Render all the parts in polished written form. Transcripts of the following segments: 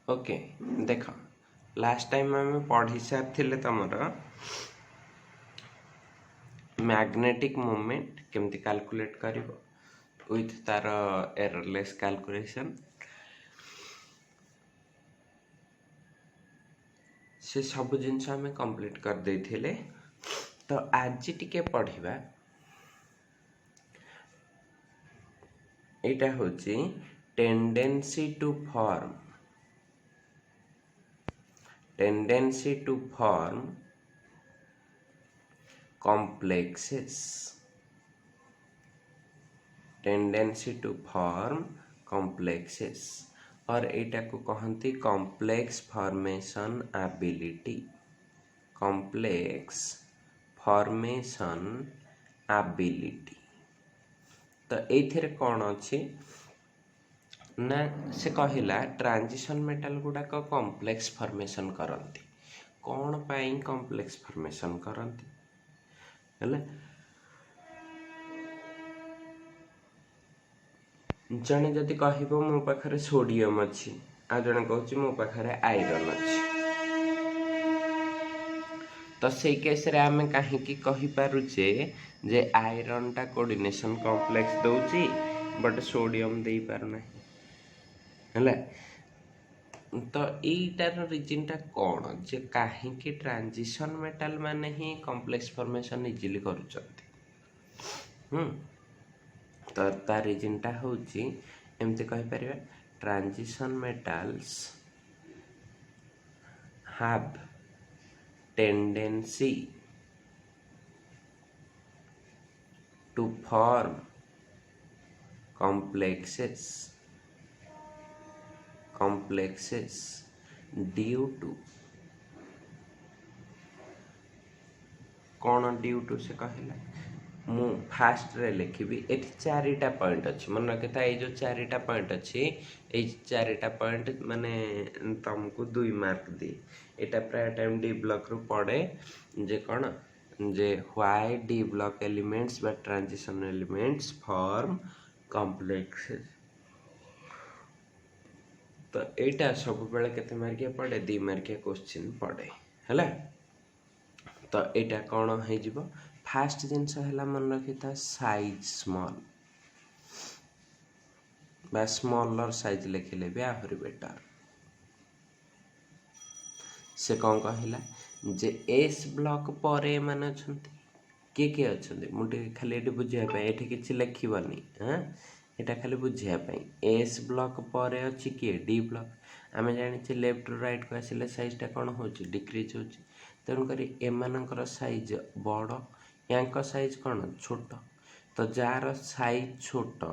Okay देख last time आम पढ़ी सारी तुमर मैग्नेटिक मोमेंट केमती कैलकुलेट कर विथ तार एररलेस कैलकुलेशन से सब जिनस आम कंप्लीट कर देथिले। तो आज टिके पढ़िबा एटा होची टेंडेंसी टू फॉर्म complexes और एटा को कहती कॉम्प्लेक्स फॉर्मेशन एबिलिटी। तो एथिरे कौन अच्छी ना से कहला ट्रांजिशन मेटल गुड़ाक कॉम्प्लेक्स फॉर्मेशन करती कौन पाई कॉम्प्लेक्स फॉर्मेशन करती है जने जदि कहबो मो पाखरे सोडियम अच्छी आ जने कहूँ मो पाखरे आयरन अच्छी तो से केस रे आमे कहीं कहि पारुचे जे आयरन टा कोऑर्डिनेशन कॉम्प्लेक्स दउची बट सोडियम दे पारना है। तो यहीटार रिजन टा कौन जे कहीं ट्रांजिशन मेटल माने ही कॉम्प्लेक्स फॉर्मेशन इजिली करूचंती। तो तार रिजन टा होची एमती कहि परिबा transition metals have tendency to form complexes due to कौन ड्यू टू से कहला मु फास्ट रे लिखी एठी चारिटा पॉइंट अच्छी मन रखी था ये जो चारिटा पॉइंट अच्छी ये चारिटा पॉइंट माने तुमको 2 मार्क दी एटा प्राय टाइम डी ब्लॉक रु पड़े जे कौन जे व्हाई डी ब्लॉक एलिमेंट्स बा ट्रांजिशन एलिमेंट्स फॉर्म कॉम्प्लेक्सेस। तो एटा सब बेले केते मार्किया पड़े 2 मार्किया क्वेश्चन पड़े हैला। तो एटा कौन हो जिवो फास्ट जिनस है मन रखी था साइज स्मॉल बा स्मॉलर साइज लिखिले भी आहरी बेटर से कौन कहला जे एस ब्लॉक पर माने अछंती के अछंती मुटे खाली एठी बुझिया पे एठी किछि लिखिबनी हां एटा खाली बुझिया पे एस ब्लॉक पर अछि के डी ब्लॉक आमे जानि छी लेफ्ट टू राइट को आसिले साइज टा कोन होची डिक्रीज होची तेणु करी एमानकर साइज बड़ यांक साइज कौन छोट। तो जार साइज छोट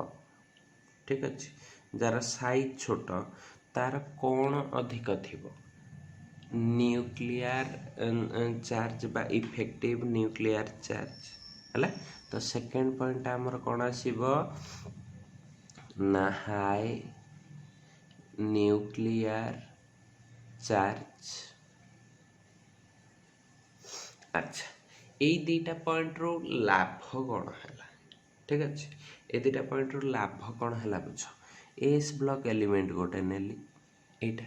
ठीक अच्छे जार साइज छोट तार कौन अधिक थिबो न्यूक्लियर चार्ज बा इफेक्टिव न्यूक्लियर चार्ज है। तो सेकेंड पॉइंट आमर कौन आसीबो ना हाई न्यूक्लियर चार्ज। अच्छा यही दुईटा पॉइंट रो लाभ कौन है ठीक अच्छे ये दुईटा पॉइंट रो लाभ कौन है बुझ एस ब्लॉक एलिमेंट गोटे नेली एटा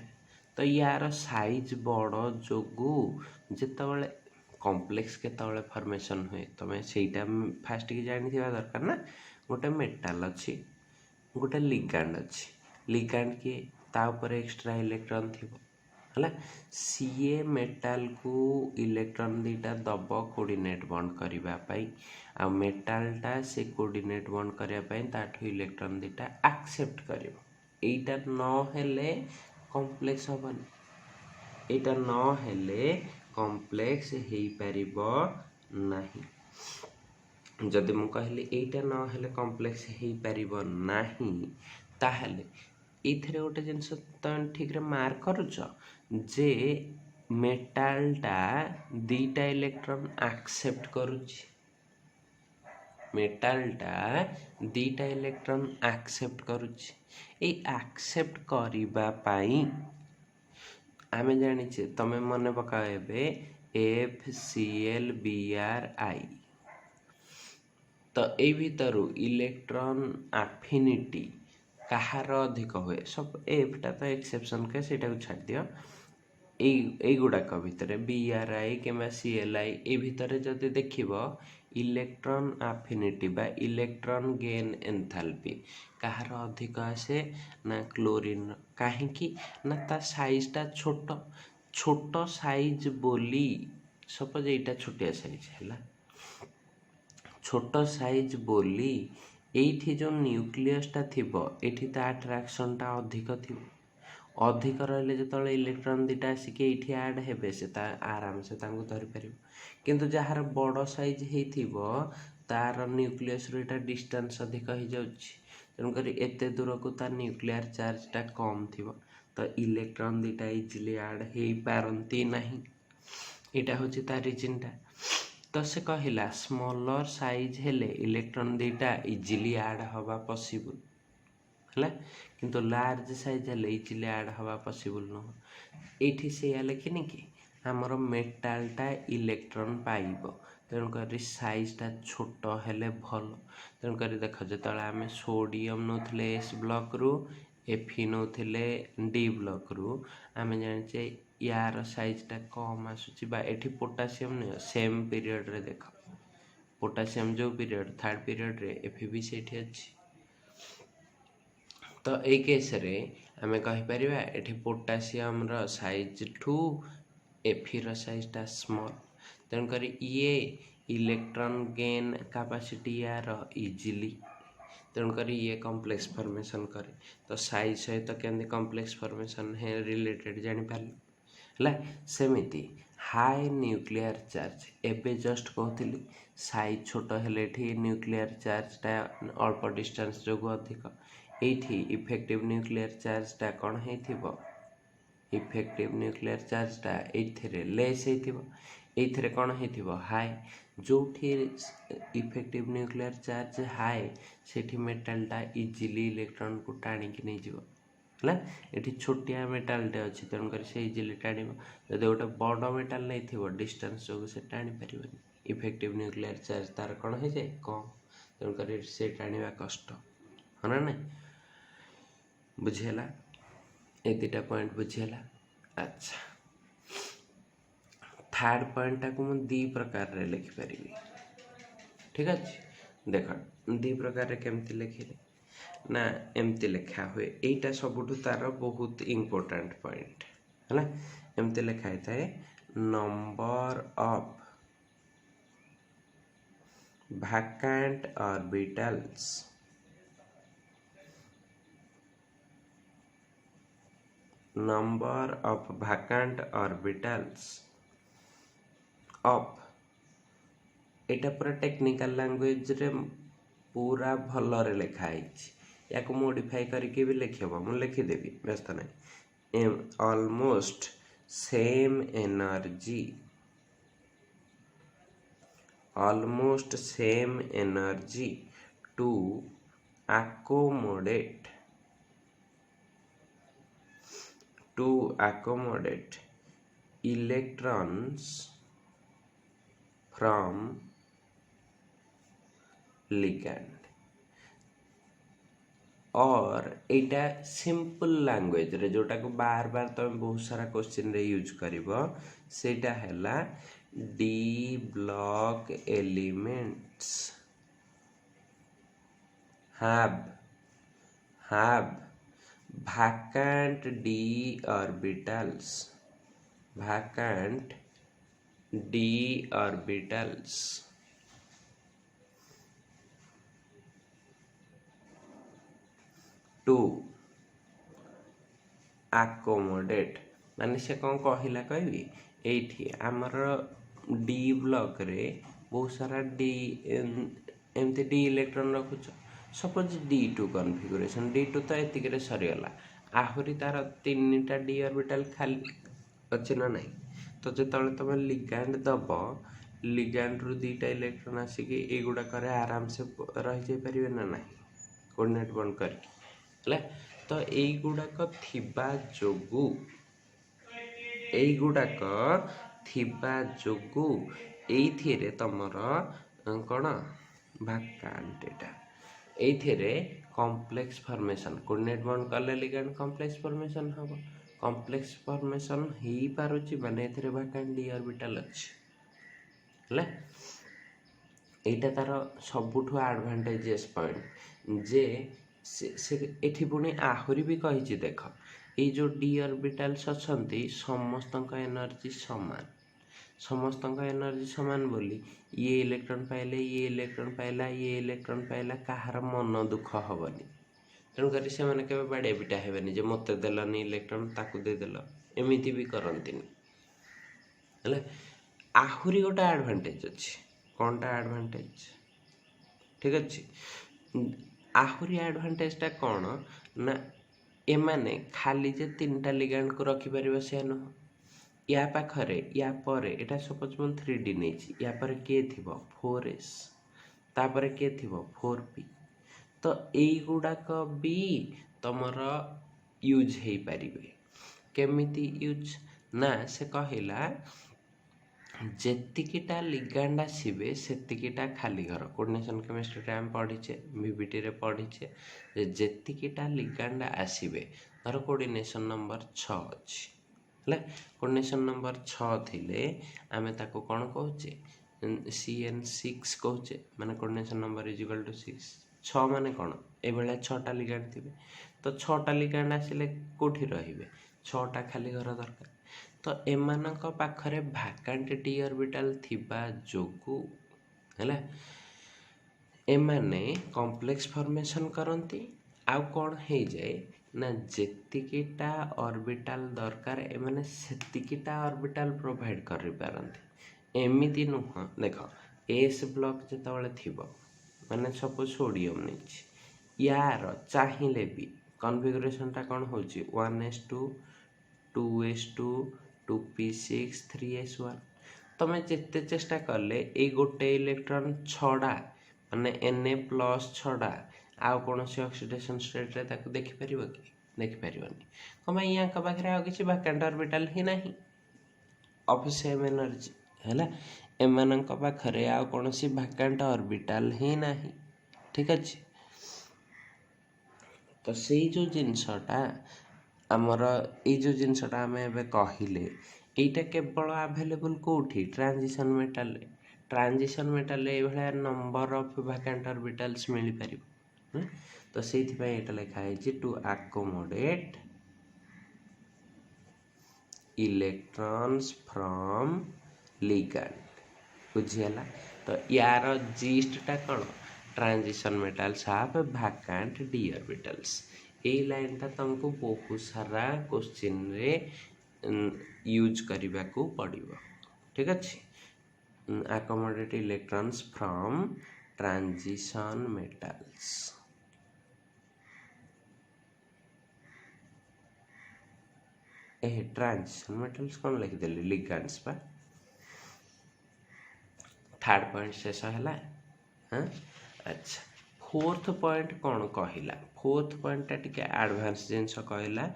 तो यार साइज बड़ जोगु जितेबाला कॉम्प्लेक्स केतबले फॉर्मेशन हुए तुम से फास्ट की जानी दरकार ना गोटे मेटाल अच्छी गोटे लिगैंड अच्छी लिगैंड किए ता ऊपर एक्स्ट्रा इलेक्ट्रॉन थी है सीए मेटाल को इलेक्ट्रॉन दीटा दब कोऑर्डिनेट बॉन्ड करने आ मेटालटा से कोऑर्डिनेट बॉन्ड करने ताठू इलेक्ट्रॉन दीटा एक्सेप्ट कर एटा न हेले कॉम्प्लेक्स हबनी एटा न हेले कॉम्प्लेक्स हो पारिबो नहीं। जदि मु कहली एटा न हेले कॉम्प्लेक्स हो पारिबो नहीं ताहले इथरे गोटे जिनस तुम ठीक रे मार्क करुच जे मेटालटा दीटा इलेक्ट्रॉन एक्सेप्ट करुची मेटालटा दीटा इलेक्ट्रॉन एक्सेप्ट करुची ए एक्सेप्ट करिबा पाई आमे जानिचे तमे मने पकाएबे FClBrI। तो ए भीतर इलेक्ट्रॉन एफिनिटी କାହାର ଅଧିକ ହୁଏ ସବୁ ଏଫଟା ତ ଏକ୍ସେପସନ୍ କେସ୍ ସେଇଟାକୁ ଛାଡ଼ି ଦିଅ। এইগুଡ଼ାକ ଭିତରେ BRI କିମ୍ବା CLI এই ଭିତରେ ଯଦି ଦେଖିବ ଇଲେକ୍ଟ୍ରନ୍ ଆଫିନିଟି ବା ଇଲେକ୍ଟ୍ରନ୍ ଗେନ୍ ଏନ୍ଥାଲପି କାହାର ଅଧିକ ଆସେ ନା କ୍ଲୋରିନ୍ର। କାହିଁକି ନା ତା ସାଇଜ୍ଟା ଛୋଟ ଛୋଟ ସାଇଜ୍ ବୋଲି ସପୋଜ ଏଇଟା ଛୋଟିଆ ସାଇଜ୍ ହେଲା ଛୋଟ ସାଇଜ୍ ବୋଲି ଏଇଠି ଯେଉଁ ନ୍ୟୁକ୍ଲିୟସଟା ଥିବ ଏଠି ତା ଆଟ୍ରାକ୍ସନଟା ଅଧିକ ଥିବ। ଅଧିକ ରହିଲେ ଯେତେବେଳେ ଇଲେକ୍ଟ୍ରନ୍ ଦୁଇଟା ଆସିକି ଏଇଠି ଆଡ଼୍ ହେବେ ସେ ତା ଆରାମସେ ତାଙ୍କୁ ଧରିପାରିବ। କିନ୍ତୁ ଯାହାର ବଡ଼ ସାଇଜ୍ ହେଇଥିବ ତାର ନ୍ୟୁକ୍ଲିୟସରୁ ଏଇଟା ଡିଷ୍ଟାନ୍ସ ଅଧିକ ହେଇଯାଉଛି ତେଣୁକରି ଏତେ ଦୂରକୁ ତା ନ୍ୟୁକ୍ଲିୟର ଚାର୍ଜଟା କମ୍ ଥିବ ତ ଇଲେକ୍ଟ୍ରନ୍ ଦୁଇଟା ଇଜିଲି ଆଡ଼୍ ହେଇପାରନ୍ତି ନାହିଁ। ଏଇଟା ହେଉଛି ତା ରିଜିନ୍ଟା। ତ ସେ କହିଲା ସ୍ମଲର ସାଇଜ୍ ହେଲେ ଇଲେକ୍ଟ୍ରନ୍ ଦୁଇଟା ଇଜିଲି ଆଡ଼୍ ହେବା ପସିବୁଲ୍ ହେଲା କିନ୍ତୁ ଲାର୍ଜ ସାଇଜ୍ ହେଲେ ଇଜିଲି ଆଡ଼୍ ହେବା ପସିବୁଲ୍ ନୁହଁ। ଏଇଠି ସେଇଆ ଲେଖିନି କି ଆମର ମେଟାଲଟା ଇଲେକ୍ଟ୍ରନ୍ ପାଇବ ତେଣୁକରି ସାଇଜ୍ଟା ଛୋଟ ହେଲେ ଭଲ। ତେଣୁକରି ଦେଖ ଯେତେବେଳେ ଆମେ ସୋଡ଼ିୟମ୍ ନେଉଥିଲେ S ବ୍ଲକ୍ରୁ Fe ନେଉଥିଲେ D ବ୍ଲକ୍ରୁ ଆମେ ଜାଣିଛେ ୟାର ସାଇଜ୍ଟା କମ୍ ଆସୁଛି ବା ଏଠି ପୋଟାସିୟମ୍ ନିଅ ସେମ୍ ପିରିୟଡ଼ରେ ଦେଖ ପୋଟାସିୟମ୍ ଯେଉଁ ପିରିୟଡ଼ ଥାର୍ଡ଼ ପିରିୟଡ଼ରେ Fe ବି ସେଇଠି ଅଛି। ତ ଏଇ କେସ୍ରେ ଆମେ କହିପାରିବା ଏଠି ପୋଟାସିୟମ୍ର ସାଇଜ୍ ଠୁ Feର ସାଇଜ୍ଟା ସ୍ମଲ୍ ତେଣୁକରି ଇଏ ଇଲେକ୍ଟ୍ରନ୍ ଗେନ୍ କାପାସିଟି ୟାର ଇଜିଲି ତେଣୁକରି ଇଏ କମ୍ପ୍ଲେକ୍ସ ଫର୍ମେସନ୍ କରେ। ତ ସାଇଜ୍ ସହିତ କେମିତି କମ୍ପ୍ଲେକ୍ସ ଫର୍ମେସନ୍ ରିଲେଟେଡ୍ ଜାଣିପାରିଲେ ହେଲା। ସେମିତି ହାଇ ନ୍ୟୁକ୍ଲିୟର ଚାର୍ଜ ଏବେ ଜଷ୍ଟ କହୁଥିଲି ସାଇଜ୍ ଛୋଟ ହେଲେ ଏଠି ନ୍ୟୁକ୍ଲିୟର ଚାର୍ଜଟା ଅଳ୍ପ ଡିଷ୍ଟାନ୍ସ ଯୋଗୁଁ ଅଧିକ। এইଠି ইফেক্টিভ ନ୍ୟୁକ୍ଲିୟର ଚାର୍ଜଟା କ'ଣ ହେଇଥିବ ଇଫେକ୍ଟିଭ ନ୍ୟୁକ୍ଲିୟର ଚାର୍ଜଟା ଏଇଥିରେ ଲେସ୍ ହେଇଥିବ ଏଇଥିରେ କ'ଣ ହେଇଥିବ ହାଇ। ଯେଉଁଠି ଇଫେକ୍ଟିଭ ନ୍ୟୁକ୍ଲିୟର ଚାର୍ଜ ହାଇ ସେଠି ମେଟାଲଟା ଇଜିଲି ଇଲେକ୍ଟ୍ରନକୁ ଟାଣିକି ନେଇଯିବ ହେଲା। ଏଠି ଛୋଟିଆ ମେଟାଲଟେ ଅଛି ତେଣୁକରି ସେ ଇଜିଲି ଟାଣିବ। ଯଦି ଗୋଟେ ବଡ଼ ମେଟାଲ ନେଇଥିବ ଡିଷ୍ଟାନ୍ସ ଯୋଗୁଁ ସେ ଟାଣିପାରିବନି ଇଫେକ୍ଟିଭ ନ୍ୟୁକ୍ଲିୟର ଚାର୍ଜ ତାର କ'ଣ ହେଇଯାଏ କମ୍ ତେଣୁକରି ସେ ଟାଣିବା କଷ୍ଟ ହଁ ନା ନାଇଁ। ବୁଝିହେଲା ଏ ଦୁଇଟା ପଏଣ୍ଟ ବୁଝିହେଲା। ଆଚ୍ଛା ଥାର୍ଡ଼ ପଏଣ୍ଟଟାକୁ ମୁଁ ଦୁଇ ପ୍ରକାରରେ ଲେଖିପାରିବି ଠିକ୍ ଅଛି। ଦେଖ ଦୁଇ ପ୍ରକାରରେ କେମିତି ଲେଖିଲେ ନା ଏମିତି ଲେଖା ହୁଏ ଏଇଟା ସବୁଠୁ ତାର ବହୁତ ଇମ୍ପୋର୍ଟାଣ୍ଟ ପଏଣ୍ଟ ହେଲା। ଏମିତି ଲେଖା ହେଇଥାଏ number of vacant orbitals number of vacant orbitals of एटा पूरा टेक्निकल लैंग्वेज रे पूरा भलरे लिखा है या मोडिफाई करके भी लिखब मुझे लिखिदेवी व्यस्त नहीं almost same energy to accommodate electrons from ligand और एटा सिंपल लैंग्वेज रे जोटा को बार बार तुम बहुत सारा क्वेश्चन रे यूज करिवो सेटा हैला D block elements have vacant d orbitals to accommodate माने से कौन कहला कहबी एठी आमर डी ब्लॉक रे बहुत सारा डी एमती डी इलेक्ट्रॉन रखुच सपोज D2 कॉन्फ़िगरेशन D2 तो एतिक रे सरीगला आहुरी तार 3टा डी ऑर्बिटल खाली अच्छे ना नहीं तो जेतले तुम लिगैंड दब लिगैंड रु 2टा इलेक्ट्रॉन आसिकी एगुडा करे आराम से रह जाई परिबे ना नहीं कोऑर्डिनेट बंद करके हला। तो एगुडाक थिबा जोगु एइथिरे तमर कौन भाकांट एटा एइथिरे कॉम्प्लेक्स फॉर्मेशन कोऑर्डिनेट बॉन्ड कले लिगैंड कॉम्प्लेक्स फॉर्मेशन हम कॉम्प्लेक्स फॉर्मेशन हो पारुची माने एथिरे वैकेंट डी ऑर्बिटल अछि ले एटा तार सबुठु एडवांटेजेस पॉइंट जे से एठी पुणी आहुरी भी कहिछि देख ये जो डी ऑर्बिटल्स अछंती समस्तक एनर्जी समान समस्तक एनर्जी समान बोली ये इलेक्ट्रॉन पाइला ये इलेक्ट्रॉन पाइला काହାର मन दुख हबनी तेणुक से मैंने केवे बाड़े बिटा हेबेनी जे मते देलनी इलेक्ट्रॉन ताकू दे देल एमिति भी करंतिनी हेले आहुरी गोटे एडवांटेज अच्छी कौनटा एडवांटेज ठीक अच्छे आहुरी एडवांटेजटा कौन ना एमाने खाली जे 3टा लिगैंड को रखिपर से नुह या पाखरे या परे एटा सपोज मैं 3D नहीं या पर के थिबो 4s तापर के थिबो 4p तो यही गुड़ाक भी तुमर यूज हो पारे केमिति यूज ना से कहला जेतिकीटा लिगैंड आसबे सेतिकीटा खाली घर कोऑर्डिनेशन केमिस्ट्री आम पढ़ीचे बीबीटी रे पढ़ीचे जेतिकीटा लिगैंड आसबे धर कोऑर्डिनेशन नंबर 6 अच्छी है कोऑर्डिनेशन नंबर 6 थिले आमे ताको कौन कहचे CN6 कहचे माने coordination number is equal to 6 6 माने कौन ए बेला 6टा लिगैंड थिबे तो 6टा लिगैंड आसिले कोठी रहिबे 6टा खाली घर दरकार तो एमानक पाखरे वैकेंट डी ऑर्बिटल थिबा जोगु हैला एमाने कॉम्प्लेक्स फॉर्मेशन करंती आउ कौन हो जाए ना जेतिकीटा ऑर्बिटल दरकार एमाने सेतिकीटा ऑर्बिटल प्रोवाइड करि पारंती एमिति नुह देख एस ब्लॉक जेतबेले थिबो माने सपोज सोडियम नहीं यार चाहिए भी कन्फिगरेशनटा कौन हो 1s2 2s2 2p6 3s1 तमें जिते चेष्टा कले ये गोटे इलेक्ट्रॉन छड़ा माने Na+ छड़ा आउ कौन से ऑक्सीडेशन स्टेट रे ताको देखि परिबो कि देखि परिबोनी कम या पाखे आउ किसी वैकेंट ऑर्बिटल ही नहीं ऑफ सेम एनर्जी है एमानक पाखरे आउ कौन सी वैकेंट ऑर्बिटल ही नहीं ठीक अच्छे तो से जो जिनसटा आमर ये जो जिनसटा आम ए कहले यहीटा केवल आभेलेबल कौटी ट्रांजिशन मेटाल ये नंबर ऑफ वैकेंट ऑर्बिटल्स मिल पार तो से लिखाई to accommodate electrons from ligand बुझीगला तो यार जीस्टा कौन transition metals have vacant d orbitals ये लाइनटा तुमको बहुत सारा क्वेश्चन रे यूज करने को पड़ो ठीक अच्छे accommodate electrons from transition metals transition metals कौन लिखिदेली लिगैंड्स पा थर्ड पॉइंट शेष है हाँ अच्छा फोर्थ पॉइंट कौन कहला फोर्थ पॉइंट टे एडवांस जिनस कहला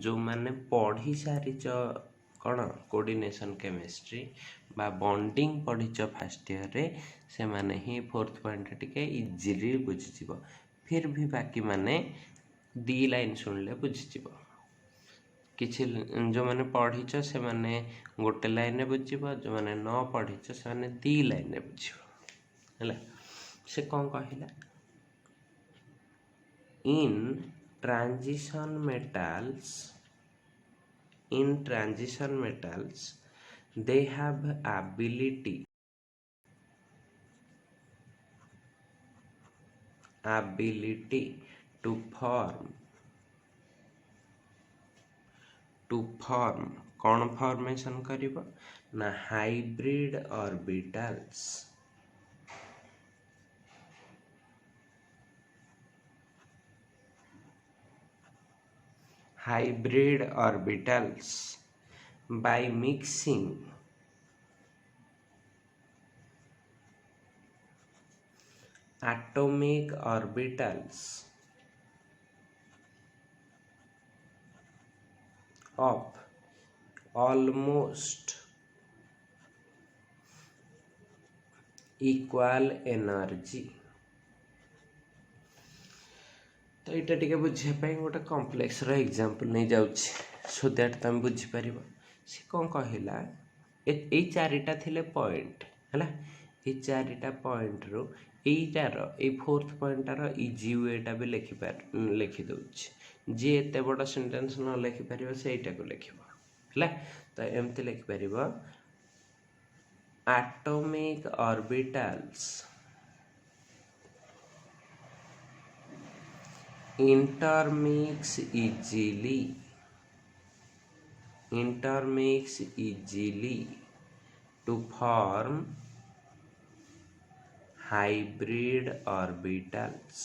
जो माने पढ़ी सारीच कौन कोऑर्डिनेशन केमिस्ट्री बा बॉन्डिंग पढ़ीच फर्स्ट ईयर रे से माने ही फोर्थ पॉइंट टे इजीली बुझीज फिर भी बाकी माने 2 लाइन सुनले बुझीज किसी जो मैंने पढ़ीच से माने गोटे लाइन बुझ जो मैंने न पढ़ीच से माने 2 लाइन बुझ से कौन कहला in transition metals they have ability to form कौन फॉर्मेशन करिबो ना hybrid orbitals by mixing atomic orbitals of almost equal energy तो यहाँ टे बुझापी गोटे कम्प्लेक्स एग्जांपल नहीं जाऊँगी सो दैट तुम बुझीपर सी कौन कहला ये चारिटा थिले पॉइंट है ये चारिटा पॉइंट रु एटार ये फोर्थ पॉइंटार इजी वेटा भी लिखिदे जी एत बड़ सेंटेंस न लिखिपर से यटा को लिख है तो एमती लिखिपर atomic orbitals intermix easily to form hybrid orbitals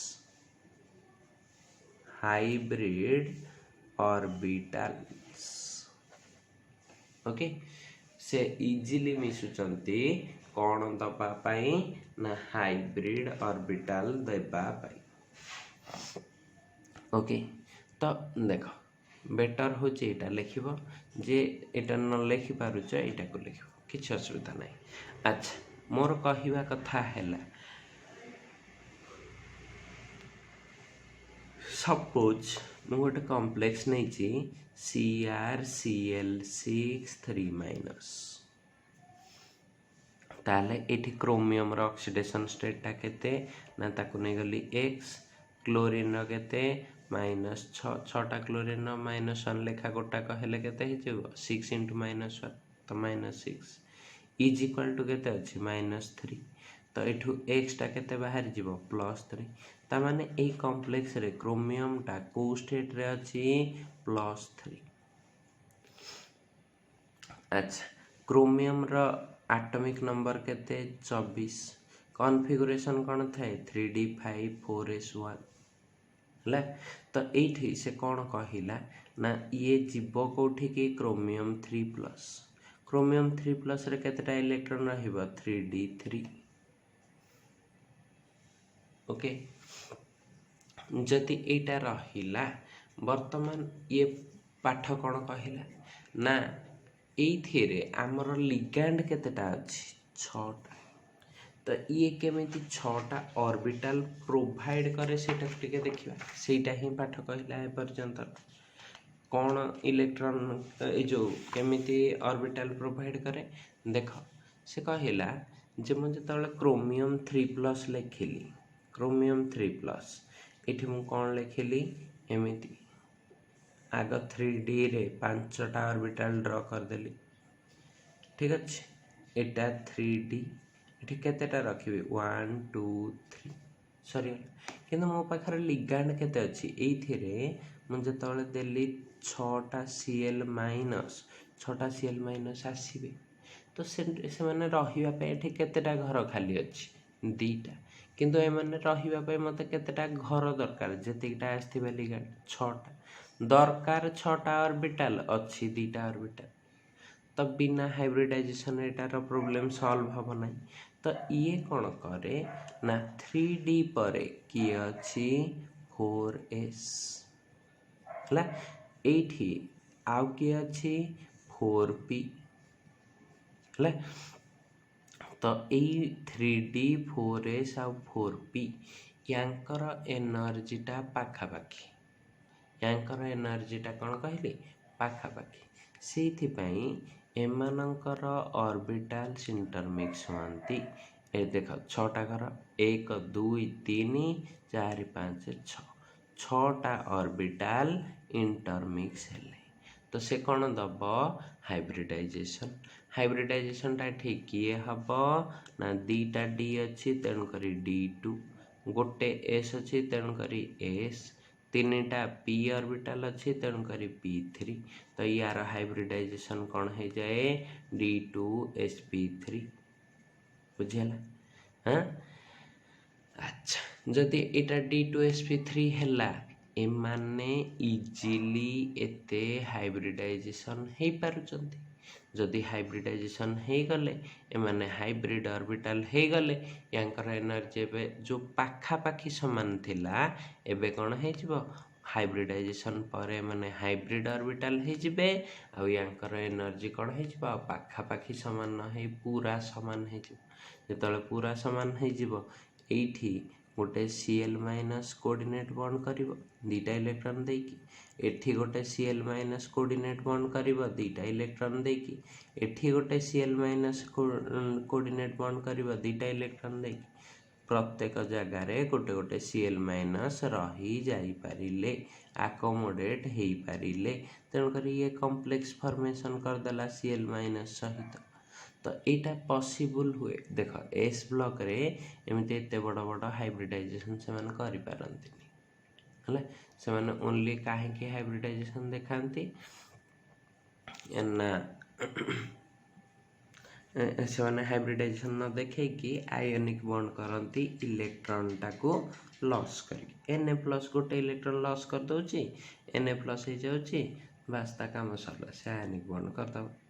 okay से इजिली मिसुचंती कौन दबा पाई ना हाइब्रिड ऑर्बिटल देबा पाई ओके तो देख बेटर हो यहाँ लिख जे यहाँ न लिखि पारुच यहाँ को लिख किसी असुविधा नहीं। अच्छा मोर कहवा कथा है सपोज मु गोटे कॉम्प्लेक्स नहीं CrCl6 ताले एठी क्रोमियम रो ऑक्सीडेशन स्टेटा केते ना ताकू नहीं गली x क्लोरीन रो केते -6 क्लोरीन रो -1 लेखा गोटा कहले केते हे जो 6 * -1 तो -6 इज इक्वल टू केते अछि -3 तो एठू x टा केते बाहर जीवो +3 ता माने ए कॉम्प्लेक्स रे क्रोमियम टा को स्टेट रे अछि +3। अच्छा क्रोमियम रो एटॉमिक नंबर केते 24 कॉन्फ़िगरेशन कौन थाए 3d5 4s1 है तो ये से कौन कहला ना ये जीव कौटी कि क्रोमियम 3+ क्रोमियम 3+ रे केतेटा इलेक्ट्रॉन रहिबो 3d3 ओके जदि एटा रहिला वर्तमान ये पाठ कौन कहला ना एथिरे आमर लिगैंड केतेटा अछि 6टा तो ये केमिति 6टा ऑर्बिटल प्रोवाइड करे सेटा टिके देखिबा सेटा ही पाठ कहला है पर्यंत कौन इलेक्ट्रॉन ए जो केमिति ऑर्बिटल प्रोवाइड करे देख से कहला जे म जतले क्रोमियम 3+ लिखिली क्रोमियम 3+ एठी मु कौन लिखिली एमिति आग 3d रे 5टा ऑर्बिटल ड्रा कर देली ठीक अछि एटा 3d एठी केतेटा रखिबे 1 2 3 सॉरी किंतु मो पाखर लिगैंड केते अछि एथिरे मु जतले देली 6टा Cl- 6टा Cl- आसीबे तो से माने रहिबा पे एठी केतेटा घर खाली अछि 2टा किंतु ए माने रहिबा पे मते केतेटा घर दरकार जतिटा आस्थिबे लिगैंड 6टा दरकार 6टा ऑर्बिटल अछि 2टा ऑर्बिटल तब बिना हाइब्रिडाइजेशन एटार प्रॉब्लम सॉल्व हबो नहीं तो ये कौन करे ना 3d परे किए अछि 4s हला एठी आउ किए अछि 4p हला तो ए 3d 4s आउ 4p यांकर एनर्जीटा पाखापाखी यांकर एनर्जीटा कौन कहली पाखापाखी सेथि पई एमानंकर ऑर्बिटल्स इंटरमिक्स होती ए देख 6टा घर 1 2 3 4 5 6 6टा ऑर्बिटल इंटरमिक्स हेले तो से कौन दब हाइब्रिडाइजेशन टा ठीक किए हम ना 2टा d अच्छी तेणुक d2 गोटे s अच्छी तेणुक s 3टा p ऑर्बिटल अच्छी तेणुक p3 तो यार हाइब्रिडाइजेशन कौन हो जाए d2sp3 बुझेला हाँ अच्छा जदि एटा d2sp3 हैला एमाने इजिली एते हाइब्रिडाइजेशन हे पारुचंती जदि हाइब्रिडाइजेशन हे गले एमाने हाइब्रिड ऑर्बिटल हे गले यांकर एनर्जी एबे जो पाखा पाखी समान थिला एबे कोन हे जिवो हाइब्रिडाइजेशन पर माने हाइब्रिड ऑर्बिटल हे जिबे आ यांकर एनर्जी कोन हे जिवो पाखा पाखी समान न हे पूरा समान हे जिवो जेतले पूरा समान हे जिवो एठी गोटे Cl माइनस कोऑर्डिनेट बॉन्ड करिवो दीटा इलेक्ट्रॉन देकी एठी गोटे Cl माइनस कोऑर्डिनेट बॉन्ड करिवो दीटा इलेक्ट्रॉन देकी एठी गोटे Cl माइनस कोऑर्डिनेट बॉन्ड करिवो दीटा इलेक्ट्रॉन देकी प्रत्येक जगार गोटे गोटे Cl माइनस रही जाई परिले आकोमोडेट हेई परिले तेणुकर ये कॉम्प्लेक्स फॉर्मेशन करदेला Cl माइनस सहित तो यहाँ पॉसिबल हुए देख एस ब्लॉक रे एमती एत बड़ बड़ हाइब्रिडाइजेशन से करते से ओनली कहीं हाइब्रिडाइजेशन देखाती ना से हाइब्रिडाइजेशन न देखी आयोनिक बॉन्ड करती इलेक्ट्रॉन टाको लॉस करके Na+ गोटे इलेक्ट्रॉन लॉस कर दौची Na+ हो जाऊँगी बास ता काम सरला से आयोनिक बॉन्ड करदे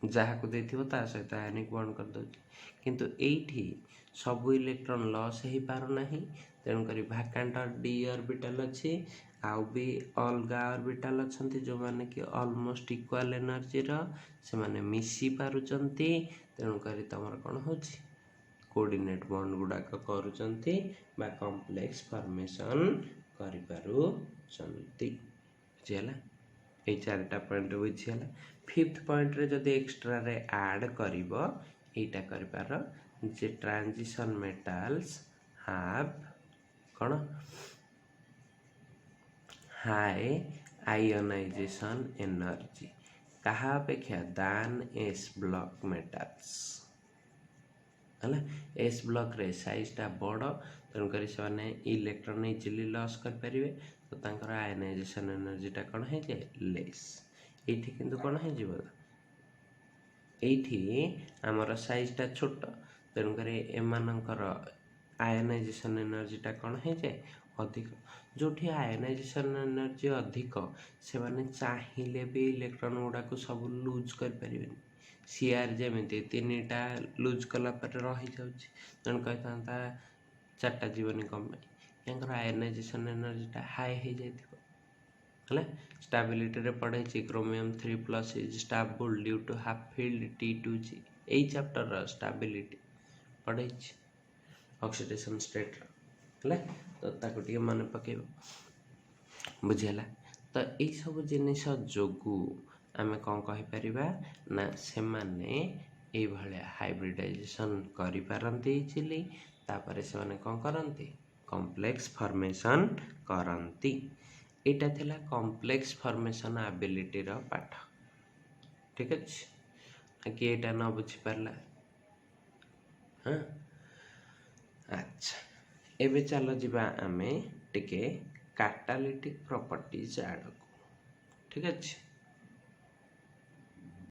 जहाँ को देथिबो ता सहित आयोनिक बॉन्ड कर दौची किंतु एठी सब इलेक्ट्रॉन लॉस हो पार नहीं तेणुक भाकांट डी ऑर्बिटल अच्छी आउ भी अलग ऑर्बिटल अच्छी जो माने कि ऑलमोस्ट इक्वल एनर्जी से माने मिसी पारुचंती तेणुक तुम कौन हो कोऑर्डिनेट बॉन्ड गुड़ाक करुचंती बा कॉम्प्लेक्स फॉर्मेशन करि पारुचंती बुझिला ये चारटा पॉइंट बुझीगला फिफ्थ पॉइंट रे जदि एक्स्ट्रा रे ऐड करिवो एटा करि पार जे ट्रांजिशन मेटल्स हैव कौन हाई आयोनाइजेशन एनर्जी कहा अपेक्षा दान एस ब्लॉक मेटल्स है एस ब्लॉक रे साइज टा बड़ तेणुक से इलेक्ट्रॉन इजिली लॉस करें तो तांकर आयोनाइजेशन एनर्जी टा कौन है लेस ये किंतु कौन हो आमर साइज टा छोट तेणुक एमानकर आयोनाइजेशन एनर्जी टा कौन है अधिक जो आयोनाइजेशन एनर्जी अधिक से माने चाहिए भी इलेक्ट्रॉन गुड़ाक सब लूज कर सीआर जमी तीन टा लूज कला रही जाऊँगी जन कही चार्टा जीवन कम यहाँ आयोनाइजेशन एनर्जी टा हाई हो जाए स्टेबिलिटी रे पढ़े chromium 3+ is stable due to half filled T2G यही चैप्टर स्टेबिलिटी पढ़े ऑक्सीडेशन स्टेट है तो ताको टिके मन पकेब बुझीगला तो यही सब जिनिस जोगु आमे कौन कहि परिबा ना से माने ए भले हाइब्रिडाइजेशन करि पारंती इजिली तापरे से माने कौन करंती कॉम्प्लेक्स फॉर्मेशन करंती एटा थिला कॉम्प्लेक्स फॉर्मेशन एबिलिटी रो पाठ ठीक अछि कि एटा न बुझी पारला हाँ अच्छा एबे चलो जिबा आमे टिके कैटालिटिक प्रॉपर्टीज आड़ ठीक अछि।